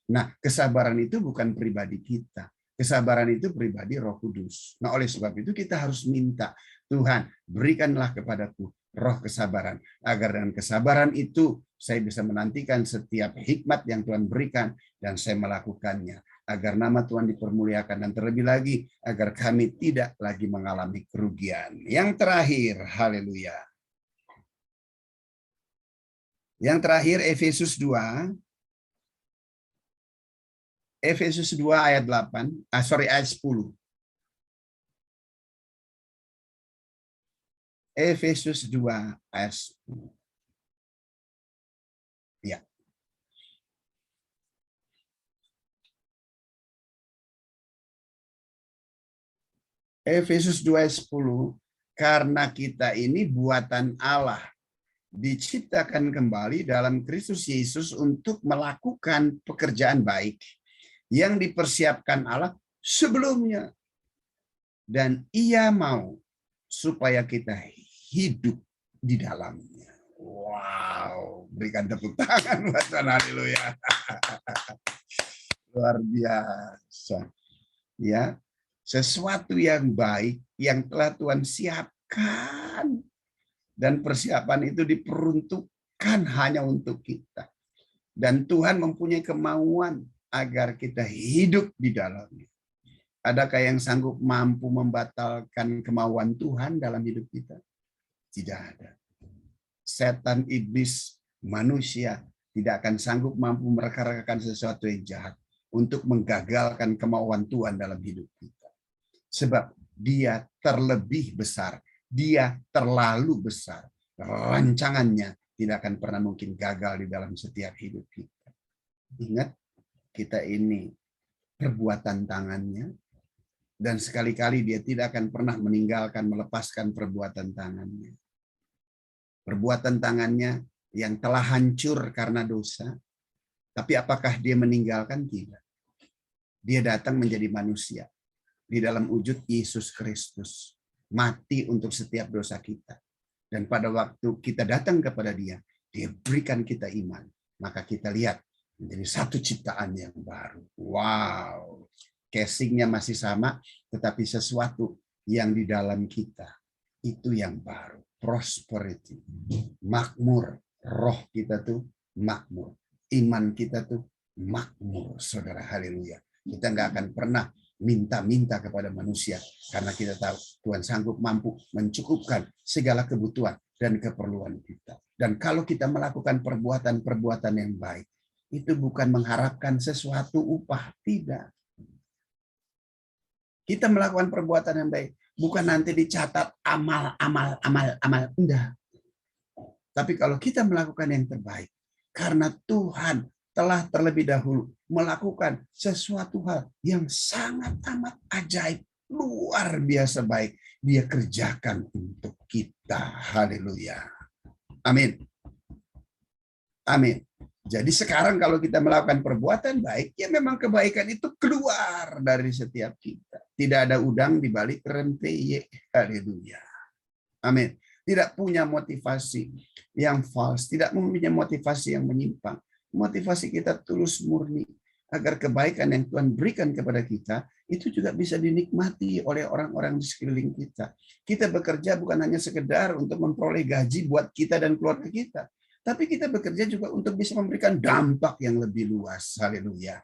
Nah, kesabaran itu bukan pribadi kita. Kesabaran itu pribadi Roh Kudus. Nah, oleh sebab itu kita harus minta, Tuhan, berikanlah kepadaku roh kesabaran. Agar dengan kesabaran itu saya bisa menantikan setiap hikmat yang Tuhan berikan dan saya melakukannya. Agar nama Tuhan dipermuliakan dan terlebih lagi agar kami tidak lagi mengalami kerugian. Yang terakhir, haleluya. Yang terakhir Efesus 2. Efesus 2 ayat 8, ayat 10. Efesus 2 ayat 10. Ya. Efesus 2 ayat 10, karena kita ini buatan Allah, diciptakan kembali dalam Kristus Yesus untuk melakukan pekerjaan baik yang dipersiapkan Allah sebelumnya. Dan Ia mau supaya kita hidup di dalamnya. Wow, berikan tepuk tangan buat Tuhan, haleluya. Luar biasa. Ya, sesuatu yang baik yang telah Tuhan siapkan, dan persiapan itu diperuntukkan hanya untuk kita. Dan Tuhan mempunyai kemauan agar kita hidup di dalamnya. Adakah yang sanggup mampu membatalkan kemauan Tuhan dalam hidup kita? Tidak ada. Setan, iblis, manusia tidak akan sanggup mampu merekarkan sesuatu yang jahat untuk menggagalkan kemauan Tuhan dalam hidup kita. Sebab dia terlebih besar Dia terlalu besar. Rancangannya tidak akan pernah mungkin gagal di dalam setiap hidup kita. Ingat, kita ini perbuatan tangannya, dan sekali-kali dia tidak akan pernah meninggalkan, melepaskan perbuatan tangannya. Perbuatan tangannya yang telah hancur karena dosa, tapi apakah dia meninggalkan? Tidak. Dia datang menjadi manusia di dalam wujud Yesus Kristus, mati untuk setiap dosa kita. Dan pada waktu kita datang kepada dia, dia berikan kita iman. Maka kita lihat menjadi satu ciptaan yang baru. Wow. Casingnya masih sama, tetapi sesuatu yang di dalam kita itu yang baru. Prosperity, makmur. Roh kita tuh makmur. Iman kita tuh makmur, saudara. Haleluya. Kita nggak akan pernah minta-minta kepada manusia, karena kita tahu Tuhan sanggup mampu mencukupkan segala kebutuhan dan keperluan kita. Dan kalau kita melakukan perbuatan-perbuatan yang baik, itu bukan mengharapkan sesuatu upah, tidak. Kita melakukan perbuatan yang baik, bukan nanti dicatat amal, enggak. Tapi kalau kita melakukan yang terbaik, karena Tuhan telah terlebih dahulu melakukan sesuatu hal yang sangat amat ajaib, luar biasa baik, dia kerjakan untuk kita. Haleluya. Amin. Amin. Jadi sekarang kalau kita melakukan perbuatan baik, ya memang kebaikan itu keluar dari setiap kita. Tidak ada udang di balik rempeyek. Haleluya. Amin. Tidak punya motivasi yang false, tidak mempunyai motivasi yang menyimpang. Motivasi kita tulus murni, agar kebaikan yang Tuhan berikan kepada kita, itu juga bisa dinikmati oleh orang-orang di sekeliling kita. Kita bekerja bukan hanya sekedar untuk memperoleh gaji buat kita dan keluarga kita, tapi kita bekerja juga untuk bisa memberikan dampak yang lebih luas. Haleluya.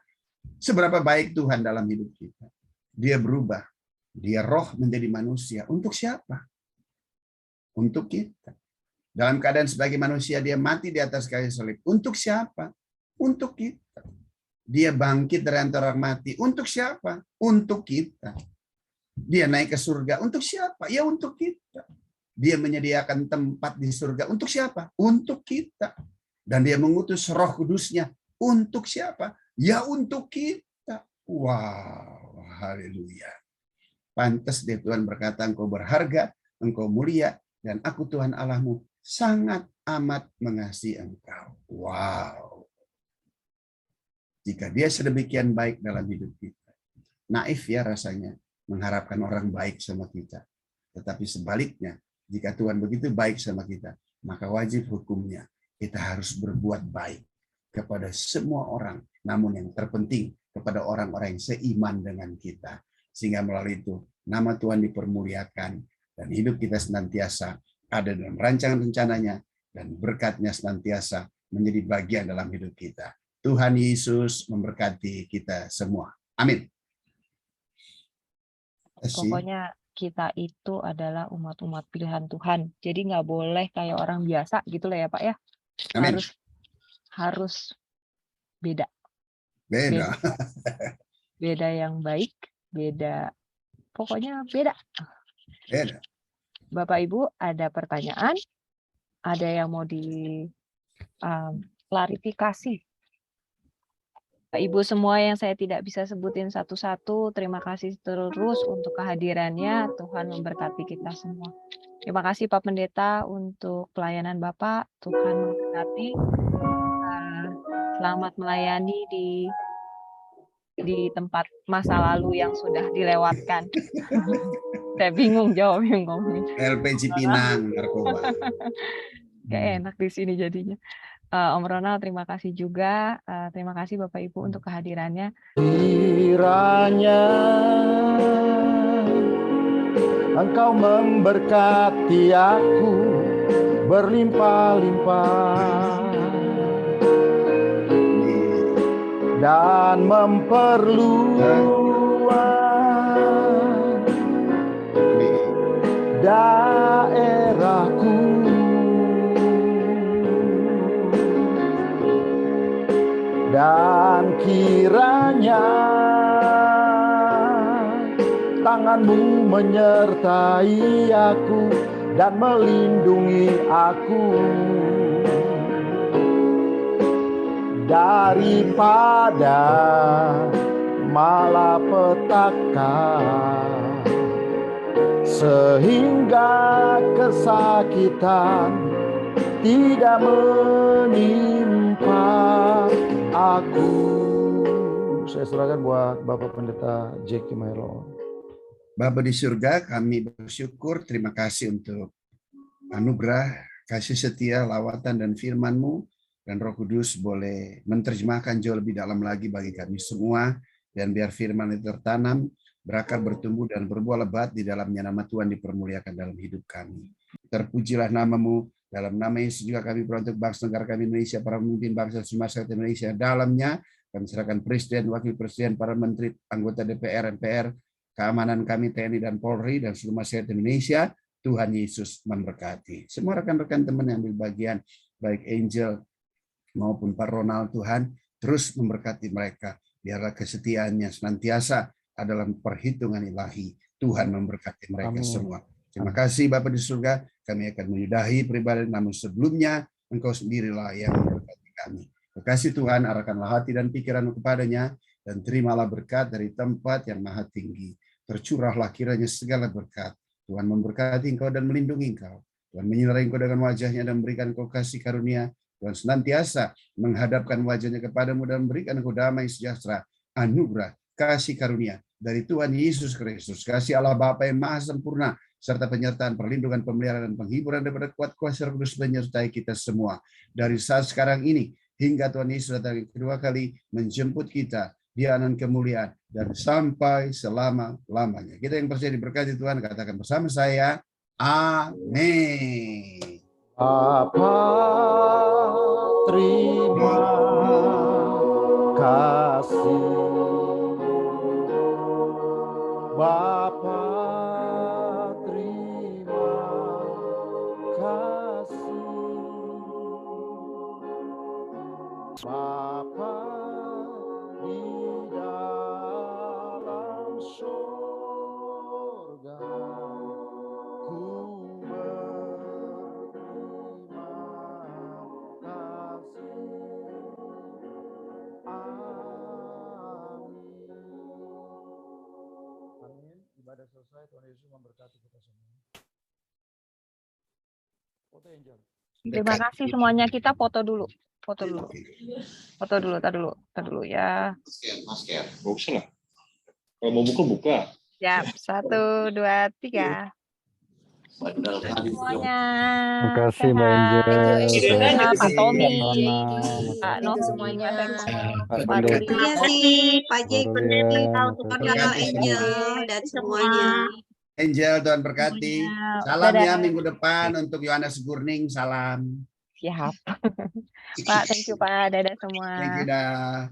Seberapa baik Tuhan dalam hidup kita. Dia berubah. Dia roh menjadi manusia. Untuk siapa? Untuk kita. Dalam keadaan sebagai manusia, dia mati di atas kayu salib. Untuk siapa? Untuk kita. Dia bangkit dari antara orang mati. Untuk siapa? Untuk kita. Dia naik ke surga. Untuk siapa? Ya untuk kita. Dia menyediakan tempat di surga. Untuk siapa? Untuk kita. Dan dia mengutus Roh Kudusnya. Untuk siapa? Ya untuk kita. Wow, haleluya. Pantas dia Tuhan berkata, engkau berharga, engkau mulia, dan aku Tuhan Allahmu sangat amat mengasihi engkau. Wow. Jika dia sedemikian baik dalam hidup kita, naif ya rasanya mengharapkan orang baik sama kita. Tetapi sebaliknya, jika Tuhan begitu baik sama kita, maka wajib hukumnya kita harus berbuat baik kepada semua orang. Namun yang terpenting kepada orang-orang yang seiman dengan kita. Sehingga melalui itu nama Tuhan dipermuliakan dan hidup kita senantiasa ada dalam rancangan rencananya dan berkatnya senantiasa menjadi bagian dalam hidup kita. Tuhan Yesus memberkati kita semua. Amin. Pokoknya kita itu adalah umat-umat pilihan Tuhan. Jadi nggak boleh kayak orang biasa gitu lah ya Pak ya. Amin. Harus beda. Beda. Beda yang baik, beda. Pokoknya beda. Beda. Bapak Ibu ada pertanyaan? Ada yang mau klarifikasi? Bapak Ibu semua yang saya tidak bisa sebutin satu-satu, terima kasih terus untuk kehadirannya. Tuhan memberkati kita semua. Terima kasih Pak Pendeta untuk pelayanan Bapak. Tuhan memberkati. Selamat melayani di tempat masa lalu yang sudah dilewatkan. Saya bingung jawabnya ngomong. LPG Pinang, narkoba. Gak enak di sini jadinya. Om Ronald, terima kasih juga. Terima kasih Bapak Ibu untuk kehadirannya. Kiranya Engkau memberkati aku berlimpah-limpah dan memperluas daerahku, dan kiranya tanganmu menyertai aku dan melindungi aku daripada malapetaka, sehingga kesakitan tidak menimpa aku. Saya serahkan buat Bapak Pendeta Jeki Maelo. Bapa di surga, kami bersyukur, terima kasih untuk anugerah, kasih setia, lawatan, dan firman-Mu. Dan Roh Kudus boleh menerjemahkan jauh lebih dalam lagi bagi kami semua. Dan biar firman itu tertanam, berakar, bertumbuh, dan berbuah lebat di dalamnya. Nama Tuhan dipermuliakan dalam hidup kami. Terpujilah nama-Mu. Dalam nama Yesus juga kami berdoa untuk bangsa negara kami Indonesia, para pemimpin bangsa masyarakat Indonesia. Dalamnya kami serahkan Presiden, Wakil Presiden, para Menteri, anggota DPR, MPR, keamanan kami TNI dan Polri, dan seluruh masyarakat Indonesia. Tuhan Yesus memberkati. Semua rekan-rekan teman yang ambil bagian, baik Angel maupun Pak Ronald, Tuhan terus memberkati mereka. Biarlah kesetiaannya senantiasa adalah perhitungan ilahi. Tuhan memberkati mereka semua. Terima kasih Bapa di surga. Kami akan menyudahi peribadatan, namun sebelumnya Engkau sendirilah yang memberkati kami. Terima kasih Tuhan, arahkanlah hati dan pikiran kepadanya, dan terimalah berkat dari tempat yang maha tinggi. Tercurahlah kiranya segala berkat. Tuhan memberkati engkau dan melindungi engkau. Tuhan menyinari engkau dengan wajahnya dan memberikan engkau kasih karunia. Tuhan senantiasa menghadapkan wajahnya kepadamu dan memberikan engkau damai sejahtera, anugerah, kasih karunia dari Tuhan Yesus Kristus. Kasih Allah Bapa yang maha sempurna, serta penyertaan, perlindungan, pemeliharaan, dan penghiburan daripada kuat kuasa Roh Kudus menyertai kita semua. Dari saat sekarang ini, hingga Tuhan Yesus datang kedua kali menjemput kita di anan kemuliaan, dan sampai selama-lamanya. Kita yang percaya diberkati Tuhan, katakan bersama saya, amin. Bapa, terima kasih. Bapa, terima kasih. Bapa di dalam surga, ku berterima kasih. Amin. Ibadah selesai. Tuhan Yesus memberkati kita semua. Foto Angel. Terima kasih semuanya. Kita foto dulu. Foto dulu. Foto dulu, tar dulu ya. Masker. Bagus lah. Kalau mau buka. Siap. 1, 2, 3. Semuanya. Terima kasih Mbak Angel. Pak Tommy, Pak Pak semuanya. Pak Dede. Ruli. Terima kasih Pak Jek, Aurelia, Ronald, Angel, dan semuanya. Angel, Tuhan berkati. Semuanya. Salam Dadah. ya minggu depan untuk Yohanes Gurning. Salam. Siap. Pak, thank you Pak. Dadah semua. Thank you dah.